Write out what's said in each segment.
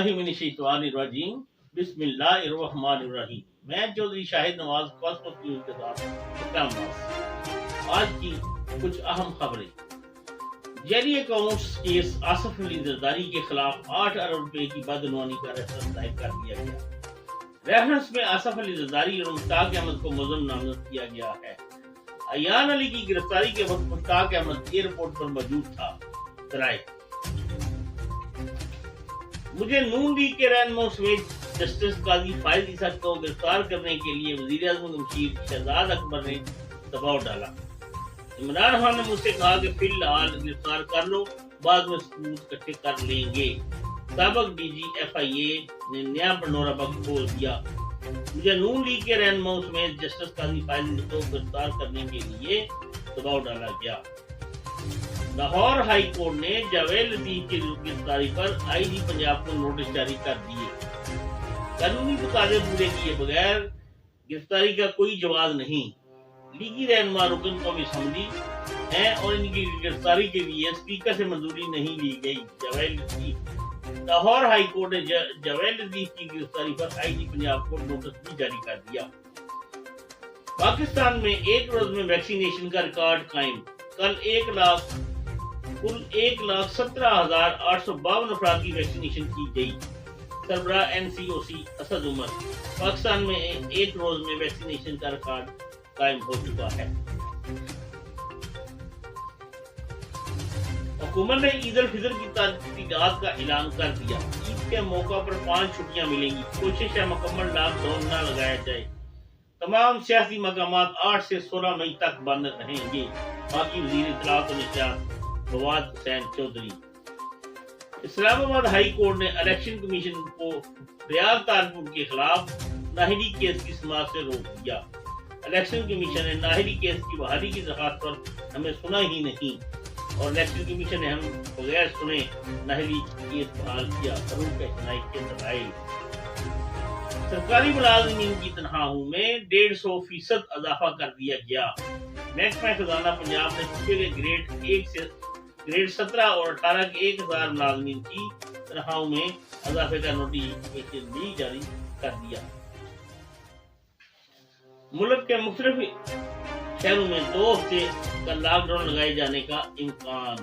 बिल्लाहि मिनश्शैतानिर्रजीम बिस्मिल्लाहिर्रहमानिर्रहीम। मैं चौधरी शाहिद नवाज फर्स्ट न्यूज के साथ इस्लामाबाद। आज की कुछ अहम खबरें। Jelly accounts case Asif Ali Zardari के खिलाफ 8 अरब रुपए की बदनवानी का रेफरेंस दायर कर दिया गया। रेफरेंस में आसिफ अली जरदारी और मुश्ताक अहमद को मुलज़िम नामजद किया गया है। अयान अली की गिरफ्तारी के वक्त मुश्ताक अहमद एयरपोर्ट पर मौजूद था। राय मुझे नून लीग के रहनुमा समेत जस्टिस काजी फायद इसाक को गिरफ्तार करने के लिए वजीर आज़म मुशीर शहजाद अकबर ने दबाव डाला। इमरान खान ने मुझसे कहा कि फिलहाल गिरफ्तार कर लो, बाद में सबूत इकट्ठे कर लेंगे। साबिक डीजी FIA ने नया पनोरा बख्श खोल दिया। मुझे नून लीग के रहनुमा समेत जस्टिस काजी फायद को गिरफ्तार करने के लिए दबाव डाला गया। लाहौर हाई कोर्ट ने जावेद लतीफ की गिरफ्तारी पर IG पंजाब को नोटिस जारी कर दिए। कानूनी तकाजे पूरे किए बगैर गिरफ्तारी का कोई जवाब नहीं। लीगी रहनुमा रुकन कौमी असम्बली हैं और इनकी गिरफ्तारी के लिए स्पीकर से मंजूरी नहीं ली गई। जावेद लतीफ लाहौर हाई कोर्ट ने जावेद लतीफ की गिरफ्तारी पर IG पंजाब को नोटिस भी जारी कर दिया। पाकिस्तान में एक रोज में वैक्सीनेशन का रिकॉर्ड कायम। कल 1,17,852 अफराद की वैक्सीनेशन की गई। सरबराह NCOC असद उमर, पाकिस्तान में एक रोज में वैक्सीनेशन का रिकॉर्ड कायम हो चुका है। हुकूमत ने ईद उल फितर की तारीखात का ऐलान कर दिया। ईद के मौका पर 5 छुट्टियां मिलेंगी। कोशिश है मुकम्मल लॉकडाउन न लगाया जाए। तमाम सियासी मकामात 8 से 16 मई तक बंद रहेंगे। बाकी वजीर इत्तलात और नशरियात फवाद हुसैन चौधरी। इस्लामाबाद हाई कोर्ट ने इलेक्शन कमीशन को रियाज तारपुर के खिलाफ नाहिरी केस की समाअत से रोक दिया। इलेक्शन कमीशन ने नाहिरी केस की बहाली की दरख्वास्त पर हमें सुना ही नहीं और इलेक्शन कमीशन ने हम बगैर सुने नाहिरी केस बहाल किया। के दलाइल। सरकारी मुलाजिमीन की तनख्वाहों में 150% इजाफा कर दिया गया। महकमा खजाना पंजाब ने सूबे के ग्रेड 17 और 18 के 1000 मुलाजिमीन की तनख्वाहों में इजाफे का नोटिफिकेशन भी जारी कर दिया। मुल्क के मुख्तलिफ शहरों में 2 हफ्ते का लॉकडाउन लगाए जाने का इम्कान।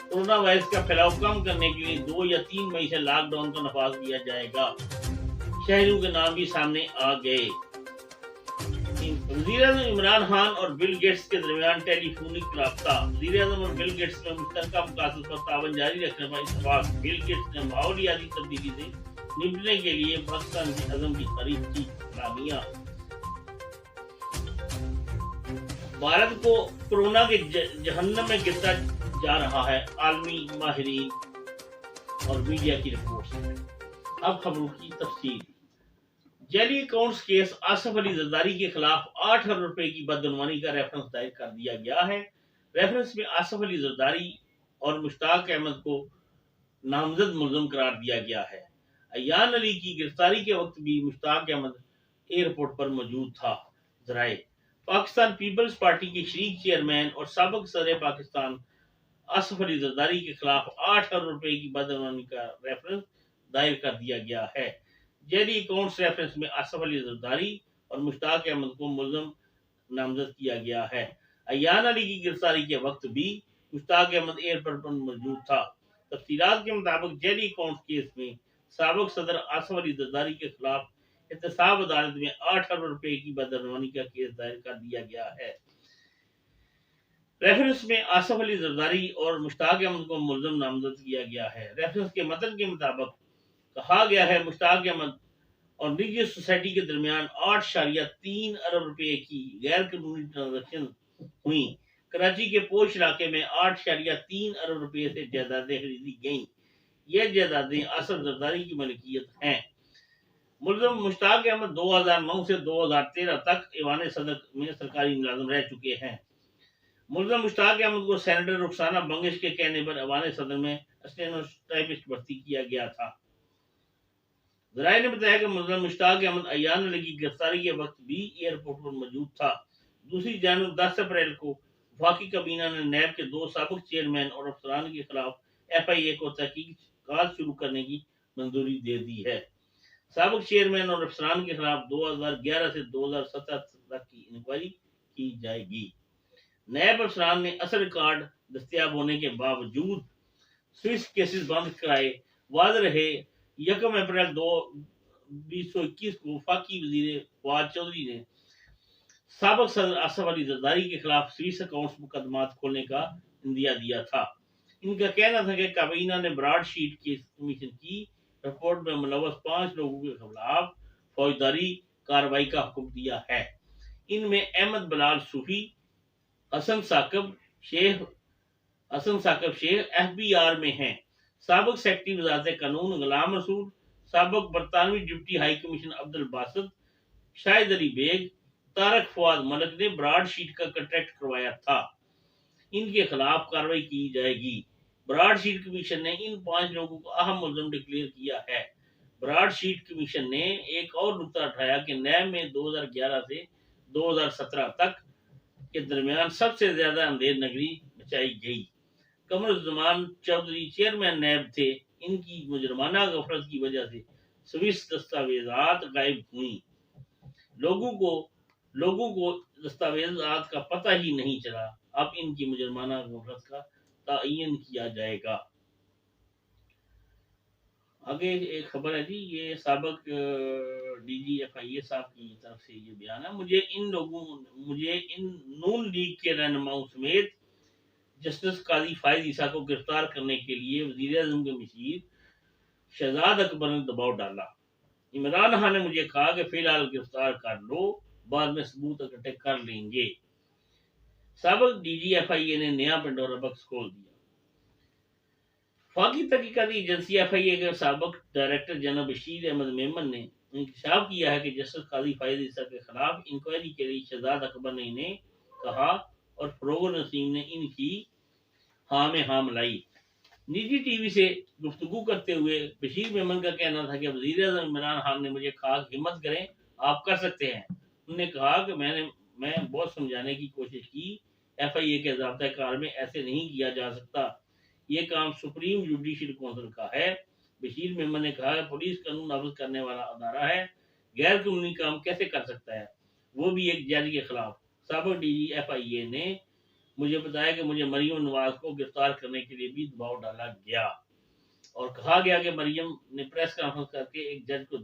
कोरोना वायरस का फैलाव कम करने के लिए 2 या 3 मई से लॉकडाउन का नफाज किया जाएगा। शहरों के नाम भी सामने आ गए। वज़ीर आज़म इमरान खान और बिल गेट्स के दरमियान टेलीफोनिक राब्ता। वज़ीर आज़म और बिल गेट्स में मुश्तरका मकासद पर तावन जारी रखने पर इत्तेफाक। बिल गेट्स ने माहौलियाती तब्दीली से निपटने के लिए पाकिस्तान के अज़म की तारीफ की सलामियां। भारत को कोरोना के जहन्नम में गिरता जा रहा है, आलमी माहिरीन और मीडिया की रिपोर्ट। अब खबरों की तफसील। Jelly accounts case Asif Ali Zardari के खिलाफ 8 अरब रुपए की बदनवानी का रेफरेंस दायर कर दिया गया है। रेफरेंस में आसिफ अली जरदारी और मुश्ताक अहमद को नामजद मुलज़िम करार दिया गया है। अयान अली की गिरफ्तारी के वक्त भी मुश्ताक अहमद एयरपोर्ट पर मौजूद था। जराए पाकिस्तान पीपल्स पार्टी के शरीक चेयरमैन और साबिक सदर पाकिस्तान आसिफ अली जरदारी के खिलाफ 8 अरब रुपए की बदनवानी का रेफरेंस दायर कर दिया गया है। जेली अकाउंट्स रेफरेंस में आसिफ अली जरदारी और मुश्ताक अहमद को मुलज़िम नामजद किया गया है। अयान अली की गिरफ्तारी के वक्त भी मुश्ताक अहमद एयरपोर्ट पर मौजूद था। तफसीलात के मुताबिक जेली अकाउंट्स केस में साबिक सदर आसिफ अली जरदारी के खिलाफ एहतसाब अदालत में 8 अरब रुपए की बदनवानी का केस दायर कर दिया गया है। रेफरेंस में आसिफ अली जरदारी और मुश्ताक अहमद को मुलज़िम नामजद किया गया है। रेफरेंस के मतन के मुताबिक कहा गया है मुश्ताक अहमद और निजी सोसाइटी के दरमियान 8.3 अरब रुपए की गैर कानूनी ट्रांजैक्शन हुई। कराची के पोश इलाके में 8.3 अरब रुपए से जायदादें खरीदी गईं। यह जायदादें आसिफ जरदारी की मलकियत हैं। मुलज़िम मुश्ताक अहमद 2009 से 2013 तक ईवान सदर में सरकारी मुलाजिम रह चुके हैं। मुलज़िम मुश्ताक अहमद को सेनेटर रुखसाना बंगिश के कहने पर ईवान सदर में स्टेनोटाइपिस्ट भर्ती किया गया था। जराये ने बताया कि मुलज़िम मुश्ताक अहमद अयान अली की गिरफ्तारी के वक्त भी एयरपोर्ट पर मौजूद था। दूसरी जानब 10 अप्रैल को वफाकी काबीना ने नैब के 2 साबिक चेयरमैन और अफसरान के खिलाफ FIA को तहकीकात शुरू करने की मंजूरी दे दी है। साबिक चेयरमैन और अफसरान के खिलाफ 2011 से 2017 तक की इंक्वायरी की जाएगी। नैब अफसरान ने असल रिकॉर्ड दस्तियाब होने के बावजूद स्विस केसेस बंद कराए। वाद रहे 1 अप्रैल 2021 को वफाकी वजीर फवाद चौधरी ने साबिक सदर आसफ अली जरदारी के खिलाफ स्विस अकाउंट्स मुकदमात खोलने का इंदिया दिया था। इनका कहना था कि काबीना ने ब्रॉड शीट केस कमीशन की रिपोर्ट में मुलव्वस 5 लोगों के खिलाफ फौजदारी कार्रवाई का हुक्म दिया है। इनमें अहमद बिलाल सूफी, हसन साकिब शेख FBI में हैं। साबिक सेक्रेटरी वजारत कानून गुलाम रसूल, साबिक बरतानवी deputy high commission Abdul Basit, Shahid Ali Baig, Tariq Fawad Malik ने ब्रॉड शीट का कॉन्ट्रैक्ट करवाया था। इनके खिलाफ कार्रवाई की जाएगी। ब्रॉड शीट कमीशन ने इन 5 लोगों को अहम मुलजिम डिक्लेयर किया है। ब्रॉड शीट कमीशन ने एक और नुकता उठाया कि नैब में 2011 से 2017 तक के दरमियान सबसे ज्यादा अंधेर नगरी मचाई गई। कमरुज़्ज़मान चौधरी चेयरमैन नैब थे। इनकी मुजरमाना गफलत की वजह से स्विस दस्तावेजात गायब हुई। लोगों को दस्तावेजात का पता ही नहीं चला। अब इनकी मुजरमाना गफलत का तयन किया जाएगा। आगे एक खबर है जी, ये साबिक DG FIA साहब की तरफ से ये बयान है। मुझे इन नून लीग के रहनुमाओं समेत जस्टिस काजी फायद ईसा को गिरफ्तार करने के लिए वजीर आजम के मशीर शहजाद अकबर ने दबाव डाला। इमरान खान ने मुझे कहा कि फिलहाल गिरफ्तार कर लो, बाद में सबूत इकट्ठे कर लेंगे। साबिक DG FIA ने नया पंडोरा बॉक्स खोल दिया। फाकी तहकीकाती एजेंसी FIA के साबिक डायरेक्टर जनरल बशीर अहमद मेमन ने इंकशाफ किया है कि जस्टिस काजी फायद ईसा के खिलाफ इंक्वायरी के लिए शहजाद अकबर ने इन्हें कहा और फरोग नसीम ने इनकी हाँ में हाँ मिलाई। निजी टीवी से गुफ्तगू करते हुए बशीर मेमन का कहना था कि वजीर आजम इमरान खान ने मुझे कहा हिम्मत करें, आप कर सकते हैं। उन्होंने कहा कि मैं बहुत समझाने की कोशिश की, FIA के ज़ाब्ता कार में ऐसे नहीं किया जा सकता, ये काम सुप्रीम जुडिशियल काउंसिल का है। बशीर मेमन ने कहा पुलिस कानून नाफिज करने वाला अदारा है, गैर कानूनी काम कैसे कर सकता है, वो भी एक जज के खिलाफ। साबिक DG FIA ने मुझे बताया कि मुझे मरियम नवाज को गिरफ्तार करने के लिए भी दबाव डाला गया और कहा गया कि मरियम ने प्रेस कॉन्फ्रेंस करके एक जज को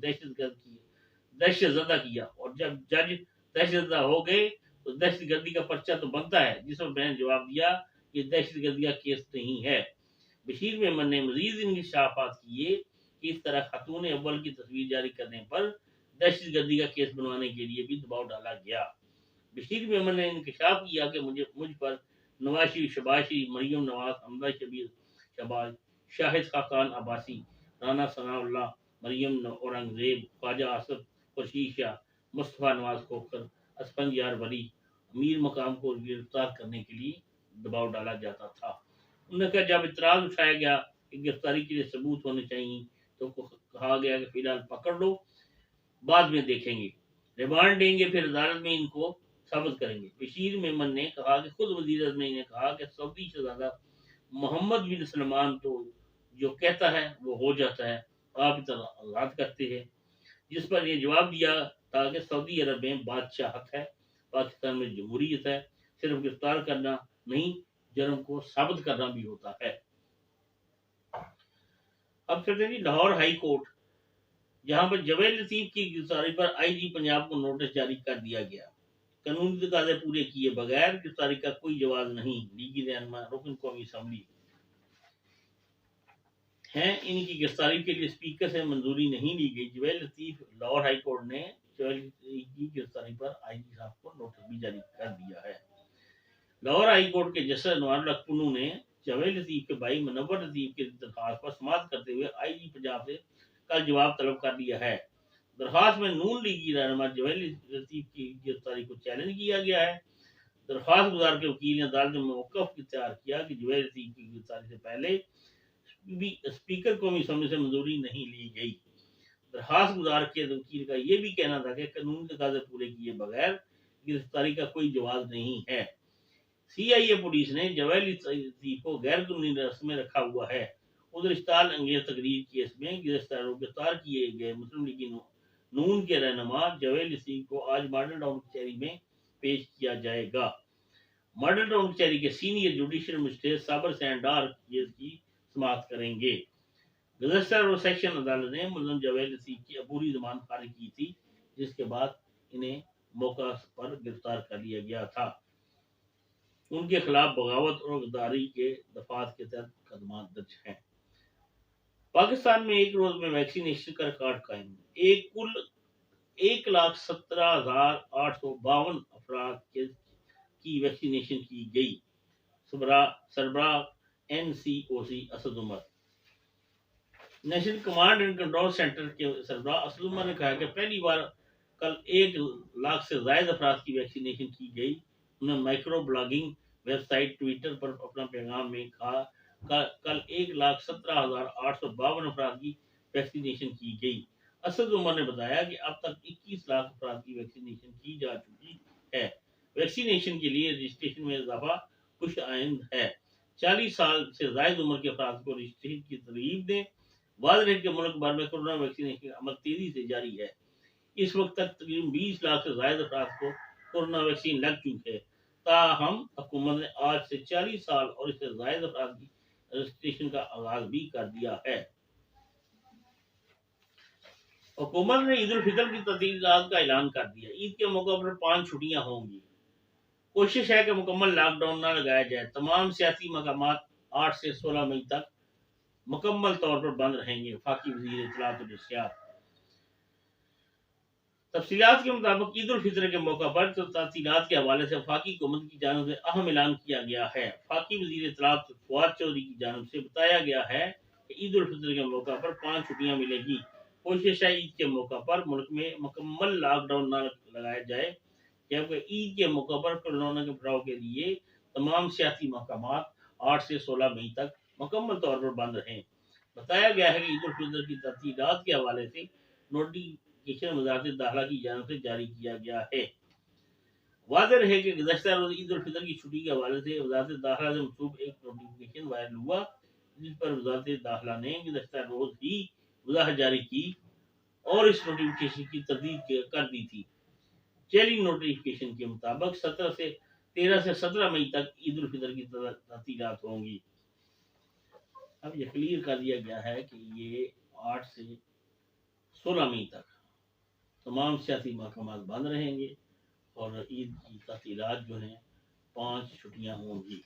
दहशतजदा किया और जब जज दहशतजदा हो गए तो दहशतगर्दी का पर्चा तो बनता है, जिस पर मैंने जवाब दिया कि दहशतगर्दी का केस नहीं है। बशीर मेमन ने मजीद इंकशाफात किए कि इस तरह खातून अव्वल की तस्वीर जारी करने पर दहशतगर्दी का केस बनवाने के लिए भी दबाव डाला गया। बशीर मेमन ने इंकशाफ किया कि मुझ पर नवाज शरीफ, शहबाज शरीफ, मरियम नवाज, हमजा शबीर शहबाज, शाहिद खाकान अब्बासी, राना सनाउल्लाह, मरियम औरंगजेब, ख्वाजा आसफ, खुर्शीद शाह, मुस्तफ़ा नवाज खोखर, असफंजान वली, अमीर मकाम को गिरफ्तार करने के लिए दबाव डाला जाता था। उन्होंने कहा जब इतराज उठाया गया कि गिरफ्तारी के लिए सबूत होने चाहिए तो कहा गया कि फिलहाल पकड़ लो, बाद में देखेंगे, रिमांड देंगे, फिर अदालत में इनको साबित करेंगे। बशीर मेमन ने कहा कि खुद वजीर आजम ने कहा कि सऊदी शहजादा मोहम्मद बिन सलमान तो जो कहता है वो हो जाता है, आप इतना आजाद करते हैं। जिस पर यह जवाब दिया था कि सऊदी अरब में बादशाहत है, पाकिस्तान में जमहूरियत है, सिर्फ गिरफ्तार करना नहीं, जुर्म को साबित करना भी होता है। अब चलते हैं जी लाहौर हाई कोर्ट, जहां पर जवेद लतीफ की गिरफ्तारी पर IG पंजाब को नोटिस जारी कर दिया गया। कानूनी तकाजे पूरे किए बगैर गिरफ्तारी का कोई जवाब नहीं। लीगी रहनुमा रुकन कौमी असम्बली हैं, इनकी गिरफ्तारी के लिए स्पीकर से मंजूरी नहीं ली गई। जवेद लतीफ लाहौर हाई कोर्ट ने जवेद लतीफ की गिरफ्तारी पर IG साहब को नोटिस भी जारी कर दिया है। लाहौर हाई कोर्ट के जस्टिस अनवर पुन्नू ने जवेद लतीफ के भाई मुनव्वर लतीफ की दरखास्त पर समाअत करते हुए IG पंजाब से कल जवाब तलब कर लिया है। दरखास्त में नून लीगी रहनुमा जवेद लतीफ की गिरफ्तारी को चैलेंज किया गया है। दरखास्त गुजार के वकील ने अदालत में मौक़िफ़ इख्तियार किया कि जवेद लतीफ की गिरफ्तारी से पहले भी स्पीकर कौमी असम्बली से मंजूरी नहीं ली गई। दरखास्त गुजार के वकील का यह भी कहना था कि कानूनी तकाजे पूरे किए बगैर गिरफ्तारी का कोई जवाब नहीं है। CIA पुलिस ने जवेद लतीफ को गैर कानूनी हिरासत में रखा हुआ है उधर इश्ताल अंगेज तकरीर केस में गिरफ्तार गिरफ्तार किए गए मुस्लिम लीग नून के रहनुमा जवेद सिंह को आज मॉडल टाउन कचहरी में पेश किया जाएगा। मॉडल टाउन कचहरी के सीनियर जुडिशियल मजिस्ट्रेट साबर सैंडार केस की समाप्त करेंगे। गुज़श्ता रोज सेक्शन अदालत ने मुलज़म जवेद सिंह की अबूरी जमानत खारिज की थी, जिसके बाद इन्हें मौका पर गिरफ्तार कर लिया गया था। उनके खिलाफ बगावत और गद्दारी के दफात के तहत मुकदमा दर्ज है। पाकिस्तान में एक रोज में वैक्सीनेशन का रिकॉर्ड कायम। एक कुल 1,17,852 अफराद की वैक्सीनेशन की गई। सरबराह NCOC Asad Umar. National Command and Control Centre के सरबराह असद उमर ने कहा कि पहली बार कल 1 लाख से ज्यादा अफराद की वैक्सीनेशन की गई। उन्होंने माइक्रो ब्लॉगिंग वेबसाइट ट्विटर पर अपना पैगाम में कहा कल 1,17,852 अफराद की वैक्सीनेशन की गई। असद उमर ने बताया कि अब तक 21 लाख अफराद की वैक्सीनेशन की जा चुकी है। वैक्सीनेशन के लिए रजिस्ट्रेशन में इजाफा खुश आइंद है। 40 साल से ज्यादा उम्र के अफराद को रजिस्ट्रेशन की तरगीब दें। वाज़ेह है कि मुल्क भर में कोरोना वैक्सीनेशन का अमल तेजी से जारी है। इस वक्त तक तकरीबन 20 लाख से ज्यादा अफराद को कोरोना वैक्सीन लग चुकी है। ताहम हुकूमत ने आज से 40 साल और इससे ज्यादा अफराद की रजिस्ट्रेशन का आगाज भी कर दिया है। हुकूमत ने ईद उल फितर की तातीलात का ऐलान कर दिया। ईद के मौके पर 5 छुट्टियां होंगी। कोशिश है कि मुकम्मल लॉकडाउन न लगाया जाए। तमाम सियासी मकामात 8 से 16 मई तक मुकम्मल तौर पर बंद रहेंगे। वफाकी वज़ीर इत्तलात और इरशाद। तफसीलात के मुताबिक ईद उल फितर के मौका पर तातीलात के हवाले से वफाकी हुकूमत की जानिब से अहम ऐलान किया गया है। वफाकी वज़ीर इत्तलात फवाद चौधरी की जानिब से बताया गया है कि ईद उल फितर के मौका पर 5 छुट्टियां मिलेगी। कोशिश है ईद के मौका पर मुल्क में मुकम्मल लॉकडाउन न लगाया जाए, जबकि ईद के मौका पर कोरोना के फैलाव के लिए तमाम सियासी मकामात 8 से 16 मई तक मुकम्मल तौर पर बंद रहें। बताया गया है कि ईद उल फितर की तातीलात के हवाले से नोटिफिकेशन वज़ारत दाखिला की जानिब से जारी किया गया है। वाज़ेह रहे कि गुज़श्ता रोज ईद उल फितर की छुट्टी के हवाले से वज़ारत दाखिला से मंसूब एक नोटिफिकेशन वायरल हुआ, जिस पर वज़ारत दाखिला ने गुज़श्ता रोज ही वज़ाहत जारी की और इस नोटिफिकेशन की तरदीद कर दी थी। जारी नोटिफिकेशन के मुताबिक 13 से 17 मई तक ईद उल फितर की तातीलात होंगी। अब यह क्लियर कर दिया गया है कि ये 8 से 16 मई तक तमाम सियासी मकामात बंद रहेंगे और ईद की तातीलात जो हैं 5 छुट्टियां होंगी।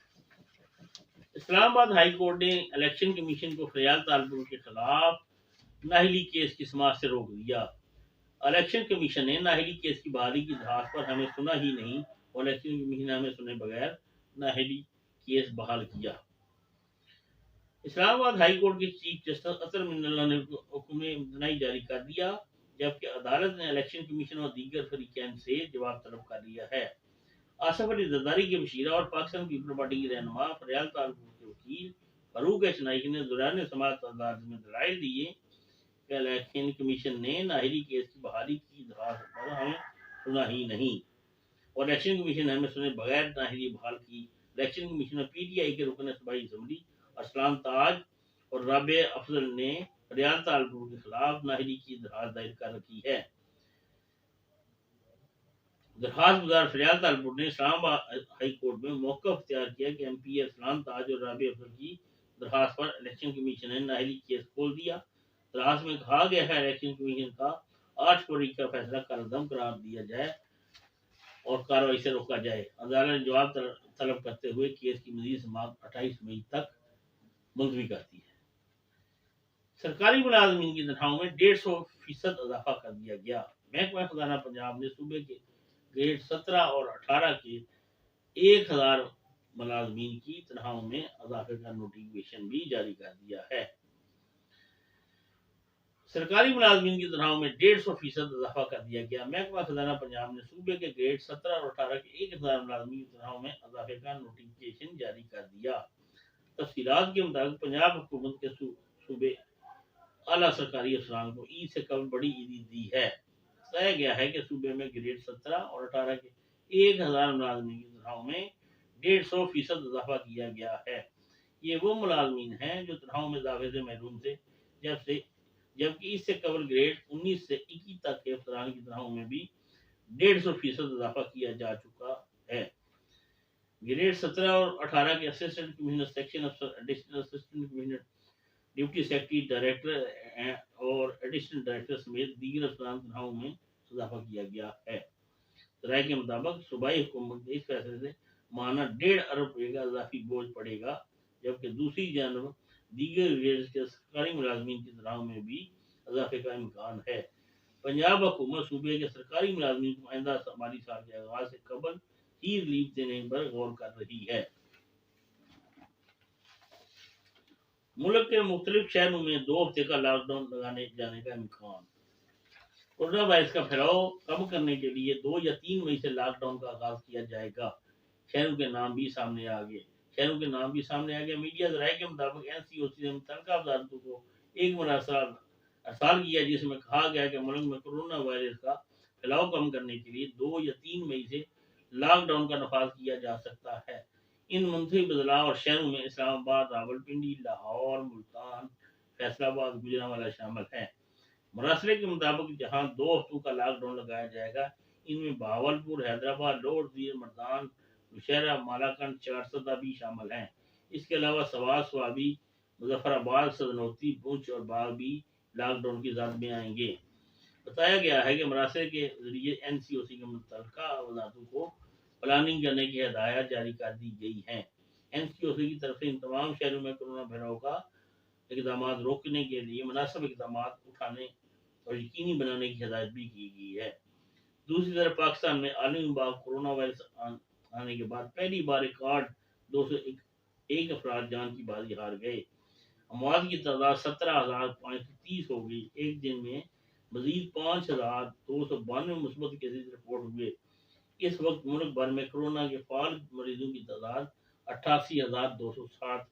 इस्लामाबाद हाई कोर्ट ने इलेक्शन कमीशन को फरियाद तालपुर के खिलाफ नाहली केस की समाअत से रोक दिया। इलेक्शन कमीशन ने नाहली केस की बहाली की दरखास्त पर हमें सुना ही नहीं और इलेक्शन कमीशन ने हमें सुने बगैर नाहली केस बहाल किया। इस्लामाबाद हाई कोर्ट के चीफ जस्टिस अतर मिनल्ला ने हुक्म इम्तनाई जारी कर दिया, जबकि अदालत ने इलेक्शन कमीशन और दीगर फरीकैन से जवाब तलब कर लिया है। आसफ अली जरदारी के वशीरा और पाकिस्तान पीपल्स पार्टी के रहनुमा फरियाद तालपुर के वकील फारूक एच नाइक ने दौरान समाअत अदालत में दलाइल दिए कि इलेक्शन कमीशन ने नाहली केस की बहाली की दरखास्त पर हमें सुना ही नहीं और इलेक्शन कमीशन ने हमें सुने बगैर नाहली बहाल की। इलेक्शन कमीशन में PTI के रुकन सूबाई असम्बली अरसलान ताज और राबिया अफजल ने फरियाद तालपुर के खिलाफ नाहली की दरखास्त दायर कर रखी है। दरखास्त गुजार फरियाद तालपुर ने इस्लामाबाद हाई कोर्ट में मौका अख्तियार किया कि MP अरसलान ताज और राबिया अफजल की दरखास्त पर इलेक्शन कमीशन ने नाहली केस खोल दिया। दरखास्त में कहा गया है इलेक्शन कमीशन का 8 फरवरी का फैसला कलअदम करार दिया जाए और कार्रवाई से रोका जाए। अदालत ने जवाब तलब करते हुए केस की मजीद समाअत 28 मई तक मुलतवी कर दी है। सरकारी मुलाजमीन की तनख्वाहों में 150% इजाफा कर दिया गया। महकमा खजाना पंजाब ने सूबे के ग्रेड 17 और 18 के 1000 मुलाजमीन की तनख्वाहों में इजाफे का नोटिफिकेशन भी जारी कर दिया है। सरकारी मुलाजमीन की तनख्वाहों में 150% इजाफा कर दिया गया। महकमा खजाना पंजाब ने सूबे के ग्रेड 17 और 18 के 1000 मुलाजमीन की तनख्वाहों में इजाफे का नोटिफिकेशन जारी कर दिया। तफसीलात के मुताबिक पंजाब हुकूमत के सूबे आला सरकारी अफसरान को ईद से कबल बड़ी ईदी दी है। बताया गया है कि सूबे में ग्रेड 17 और 18 के 1000 मुलाजमीन की तनख्वाहों में 150% इजाफा किया गया है। یہ وہ ملازمین ہیں جو تنخواہوں میں اضافے سے محروم تھے، جبکہ اس سے قبل گریڈ 19 سے 21 تک کے افسران کی تنخواہوں میں بھی 150% اضافہ کیا جا چکا ہے۔ گریڈ 17 اور 18 کے اسسٹنٹ کمشنر، سیکشن افسر، additional assistant commissioner, deputy secretary, director اور ایڈیشنل ڈائریکٹر سمیت دیگر افسران کی تنخواہوں میں اضافہ کیا گیا ہے۔ رائے کے مطابق صوبائی حکومت کے اس فیصلے سے ماہانہ 1.5 ارب روپے کا اضافی بوجھ پڑے گا، جبکہ دوسری جانب دیگر گریڈز کے سرکاری ملازمین کی تنخواہوں میں بھی اضافے کا امکان ہے۔ پنجاب حکومت صوبے کے سرکاری ملازمین کو آئندہ مالی سال کے آغاز سے قبل ہی ریلیف دینے پر غور کر رہی ہے۔ ملک کے مختلف شہروں میں 2 ہفتے کا لاک ڈاؤن لگانے جانے کا امکان۔ کورونا وائرس کا پھیلاؤ کم کرنے کے لیے 2 یا 3 مئی سے لاک ڈاؤن کا آغاز کیا جائے گا۔ شہروں کے نام بھی سامنے آ گئے۔ میڈیا ذرائع کے مطابق NCOC نے متعلقہ وزارتوں کو ایک مراسلہ ارسال کیا، جس میں کہا گیا کہ ملک میں کورونا وائرس کا پھیلاؤ کم کرنے کے لیے 2 یا 3 مئی سے لاک ڈاؤن کا نفاذ کیا جا سکتا ہے۔ ان منتخب اضلاع اور شہروں میں اسلام آباد، راولپنڈی، لاہور، ملتان، فیصل آباد، گوجرانوالہ شامل ہیں۔ مراسلے کے مطابق جہاں 2 ہفتوں کا لاک ڈاؤن لگایا جائے گا، ان میں بہاولپور، حیدرآباد، لوڈ زیر، مردان، نوشہرہ، مالاکنڈ، چارسدہ بھی شامل ہیں۔ اس کے علاوہ سوات، سوابی، مظفر آباد، سدنوتی، پونچھ اور باغ بھی لاک ڈاؤن کی زد میں آئیں گے۔ بتایا گیا ہے کہ مراسلے کے ذریعے NCOC کے متعلقہ وزارتوں کو پلاننگ کرنے کی ہدایات جاری کر دی گئی ہیں۔ NCOC کی طرف سے ان تمام شہروں میں کورونا پھیلاؤ کا اقدامات روکنے کے لیے مناسب اقدامات اٹھانے اور یقینی بنانے کی ہدایت بھی کی گئی ہے۔ دوسری طرف پاکستان میں عالمی وبا کورونا وائرس آنے کے بعد پہلی بار ریکارڈ 201 افراد جان کی بازی ہار گئے۔ اموات کی تعداد 17,530 ہو گئی۔ ایک دن میں مزید 5,292 مثبت کیسز رپورٹ ہوئے۔ اس وقت ملک بھر میں کورونا کے فعال مریضوں کی تعداد 88,260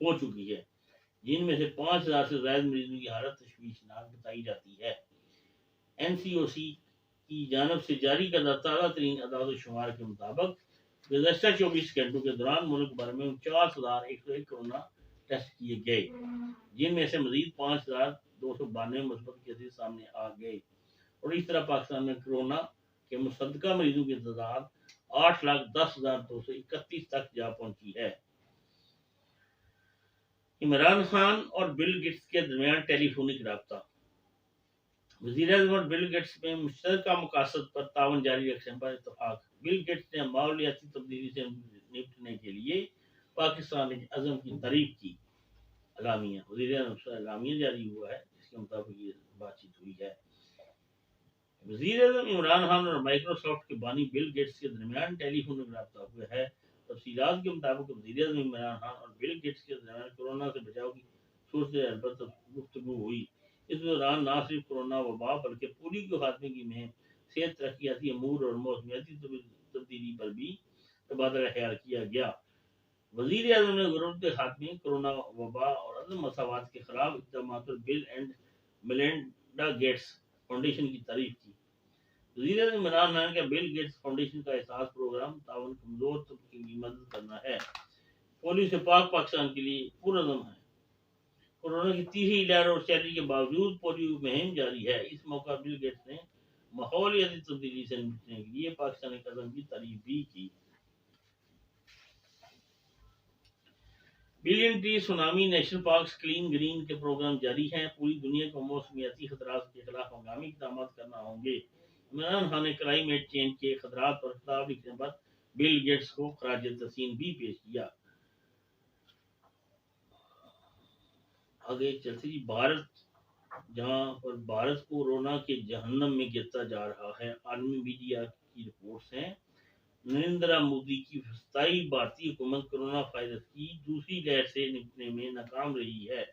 ہو چکی ہے، جن میں سے 5,000 سے زائد مریضوں کی حالت تشویشناک بتائی جاتی ہے۔ NCOC کی جانب سے جاری کردہ تازہ ترین اعداد و شمار کے مطابق گزشتہ 24 گھنٹوں کے دوران ملک بھر میں 49,101 کورونا ٹیسٹ کیے گئے، جن میں سے مزید 5,292 مثبت کیسز سامنے آ گئے، اور اس طرح پاکستان میں کورونا کے مصدقہ مریضوں کی تعداد 8,10,231 تک جا پہنچی ہے۔ عمران خان اور بل گیٹس کے درمیان ٹیلی فونک رابطہ۔ وزیر اعظم اور بل گیٹس میں مشترکہ مقاصد پر تعاون جاری رکھنے پر اتفاق۔ بل گیٹس نے ماحولیاتی تبدیلی سے نمٹنے کے لیے پاکستان کے عزم کی تعریف کی۔ اعلامیہ وزیر اعظم سے اعلامیہ جاری ہوا ہے، جس کے مطابق یہ بات چیت ہوئی ہے۔ وزیر اعظم عمران خان اور مائیکروسافٹ کے بانی بل گیٹس کے درمیان ٹیلی فونک رابطہ ہوا ہے۔ تفصیلات کے مطابق وزیر اعظم عمران خان اور بل گیٹس کے درمیان کورونا سے بچاؤ کی صورتحال پر گفتگو ہوئی۔ اس دوران نہ صرف کورونا وبا بلکہ پولیو کے خاتمے کی مہم، صحت، ترقیاتی امور اور موسمیاتی تبدیلی پر بھی تبادلہ خیال کیا گیا۔ وزیر اعظم نے غربت کے خاتمے، کورونا وبا اور عدم مساوات کے خلاف اقدامات پر بل اینڈ میلنڈا گیٹس فاؤنڈیشن کی تعریف کی۔ وزیر اعظم عمران خان کا بل گیٹس فاؤنڈیشن کا احساس پروگرام تعاون کمزور طبقے کی مدد کرنا ہے، پولیو سے پاک پاکستان کے لیے پرعزم ہے۔ کورونا کی تیسری لہر اور چیلنج کے باوجود پولیو مہم جاری ہے۔ اس موقع بل گیٹس نے ماحولیاتی تبدیلی سے نمٹنے کے لیے پاکستانی قدم کی تعریف بھی کی۔ Billion tree tsunami national parks clean green کے پروگرام جاری ہیں۔ پوری دنیا کو موسمیاتی خطرات کے خلاف ہنگامی اقدامات کرنا ہوں گے۔ عمران خان نے کلائمیٹ چینج کے خطرات پر خطاب لکھنے پر بل گیٹس کو خراج تحسین بھی پیش کیا۔ آگے چلتے جی، جہاں پر بھارت کورونا کے جہنم میں گرتا جا رہا ہے۔ عالمی میڈیا کی رپورٹس ہیں، نریندر مودی کی وسطائی بھارتی حکومت کورونا وائرس کی دوسری لہر سے نمٹنے میں ناکام رہی ہے،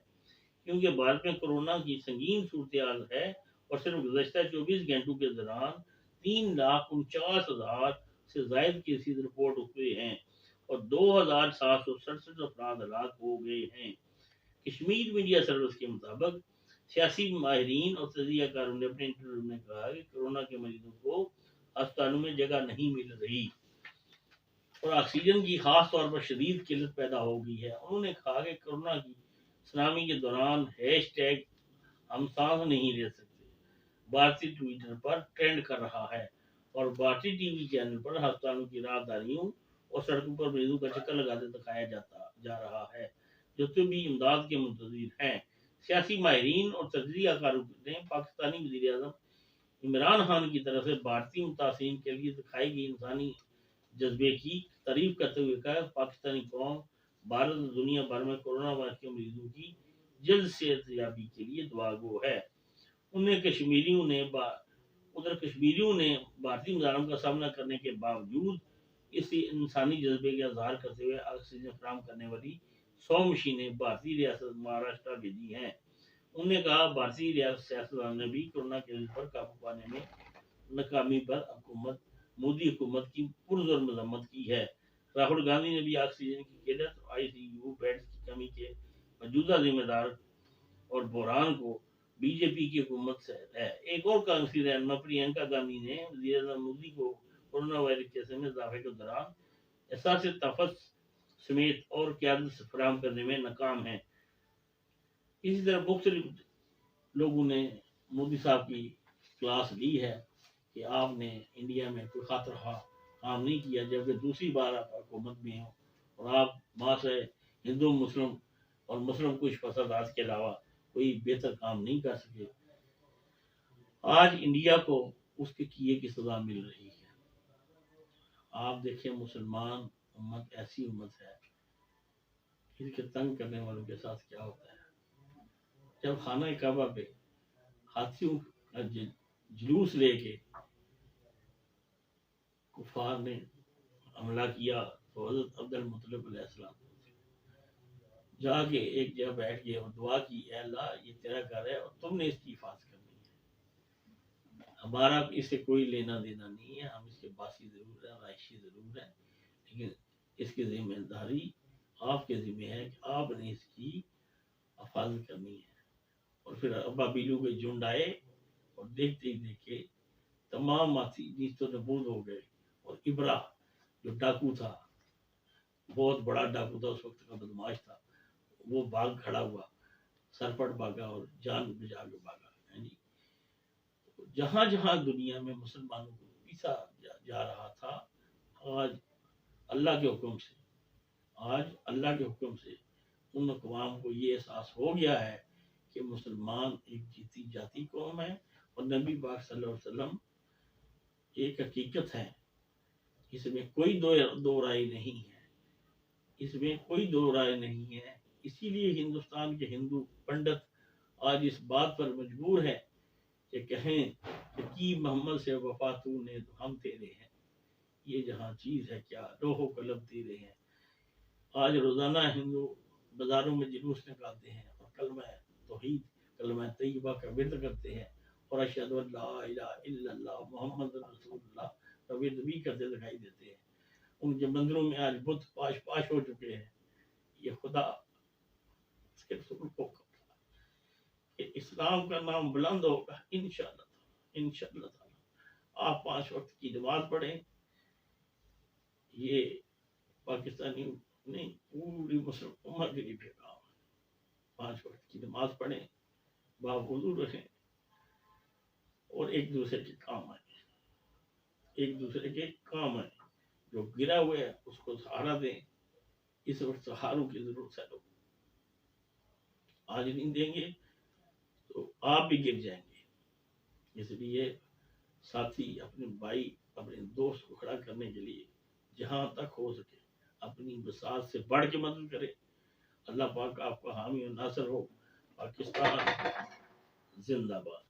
کیونکہ بھارت میں کورونا کی سنگین صورتحال ہے اور صرف گزشتہ 24 گھنٹوں کے دوران 3,49,000 سے زائد کیسز رپورٹ ہوئے ہیں اور 2,767 افراد ہلاک ہو گئے ہیں۔ کشمیر میڈیا سروس کے مطابق سیاسی ماہرین اور تجزیہ کاروں نے اپنے انٹرویو میں کہا کہ کورونا کے مریضوں کو ہسپتالوں میں جگہ نہیں مل رہی۔ اور آکسیجن کی خاص طور پر شدید قلت پیدا ہو گئی ہے۔ انہوں نے کہا کہ کورونا کی سونامی کے دوران ہیش ٹیگ ہم سانس نہیں لے سکتے بھارتی ٹویٹر پر ٹرینڈ کر رہا ہے، اور بھارتی ٹی وی چینل پر ہسپتالوں کی راہداریوں اور سڑکوں پر مریضوں کا چکر لگاتے دکھایا جا رہا ہے جو طبی امداد کے منتظر ہیں۔ سیاسی ماہرین اور تجزیہ کاروں نے پاکستانی وزیر اعظم عمران خان کی طرف سے بھارتی متاثرین کے لیے دکھائی گئی انسانی جذبے کی تعریف کرتے ہوئے کہا کہ پاکستانی قوم بھارت اور دنیا بھر میں کورونا وائرس کے مریضوں کی جلد صحت یابی کے لیے دعا گو ہے۔ کشمیریوں نے بھارتی مظالم کا سامنا کرنے کے باوجود اس انسانی جذبے کا اظہار کرتے ہوئے آکسیجن فراہم کرنے والی 100 مشینیں بھارتی ریاست مہاراشٹر بھیجی ہیں۔ انہوں نے کہا بھارتی سیاستدانوں نے بھی کورونا کے پر قابو پانے میں ناکامی پر مودی حکومت کی پرزور مذمت کی ہے۔ راہل گاندھی نے بھی آکسیجن کی قلت اور آئی سی یو بیڈز کی کمی کے موجودہ ذمہ دار اور بحران کو بی جے پی کی حکومت سے ہے۔ ایک اور کانگریسی رہنما پرینکا گاندھی نے وزیر اعظم مودی کو کورونا وائرس کیسے میں اضافے کے دوران احساس تفس سمیت اور قیادت فراہم کرنے میں ناکام ہیں۔ اسی طرح مختلف لوگوں نے مودی صاحب کی کلاس لی ہے کہ آپ نے انڈیا میں کوئی خاطر خواہ کام نہیں کیا، جبکہ دوسری بار آپ حکومت میں ہو اور آپ وہاں سے ہندو مسلم اور مسلم کچھ فسادات کے علاوہ کوئی بہتر کام نہیں کر سکے۔ آج انڈیا کو اس کے کیے کی سزا مل رہی ہے۔ آپ دیکھیں مسلمان امت ایسی امت ہے، اس کے تنگ کرنے والوں کے ساتھ کیا ہوتا ہے۔ جب خانہ کعبہ پہ ہاتھیوں کا جلوس لے کے کفار نے حملہ کیا تو حضرت عبد المطلب علیہ السلام جا کے ایک جگہ بیٹھ گئے اور دعا کی، اے اللہ یہ تیرا گھر ہے اور تم نے اس کی حفاظت کرنی ہے، ہمارا اس سے کوئی لینا دینا نہیں ہے، ہم اس کے باسی ضرور ہیں، رہائشی ضرور ہیں، لیکن اس کی ذمہ داری آپ کے ذمہ ہے کہ آپ نے اس کی حفاظت کرنی ہے۔ اور پھر ابابیلوں کے جھنڈ آئے اور دیکھتے ہی دیکھے تمام ہاتھی نیست و نابود ہو گئے، اور ابرا جو ڈاکو تھا، بہت بڑا ڈاکو تھا، اس وقت کا بدماش تھا، وہ بھاگ کھڑا ہوا، سرپٹ بھاگا اور جان بچا کے بھاگا۔ جہاں جہاں دنیا میں مسلمانوں کو پیسا جا رہا تھا، آج اللہ کے حکم سے ان اقوام کو یہ احساس ہو گیا ہے کہ مسلمان ایک جیتی جاتی قوم ہے، اور نبی پاک صلی اللہ علیہ وسلم ایک حقیقت ہے، اس میں کوئی دو رائے نہیں ہے، اس میں کوئی دو رائے نہیں ہے۔ اسی لیے ہندوستان کے ہندو پنڈت آج اس بات پر مجبور ہے کہ کہیں کہ کی محمد سے وفاتو نے تو ہم تیرے ہیں، یہ جہاں چیز ہے کیا لوح و قلم تیرے ہیں۔ آج روزانہ ہندو بازاروں میں جلوس نکالتے ہیں اور کلمہ توحید کلمہ طیبہ کا ورد کرتے ہیں، اور اشہد ان لا الہ الا اللہ محمد رسول اللہ کا ورد بھی کرتے دکھائی دیتے ہیں۔ ان کے مندروں میں آج بت پاش ہو چکے ہیں۔ یہ خدا اس کے رسول کو کہ اسلام کا نام بلند ہوگا انشاءاللہ تعالی۔ آپ 5 وقت کی نماز پڑھیں، یہ پاکستانی نہیں پوری مسلم امت کے لیے پیغام ہے۔ 5 وقت کی نماز پڑھیں، باوضو رہیں، اور ایک دوسرے کے کام آئیں، جو گرا ہوا ہے اس کو سہارا دیں۔ اس وقت سہاروں کی ضرورت ہے، لوگ آج نہیں دیں گے تو آپ بھی گر جائیں گے۔ اس لیے ساتھی اپنے بھائی اپنے دوست کو کھڑا کرنے کے لیے جہاں تک ہو سکے اپنی بساط سے بڑھ کے مدد کرے۔ اللہ پاک آپ کا حامی و ناصر ہو۔ پاکستان زندہ باد۔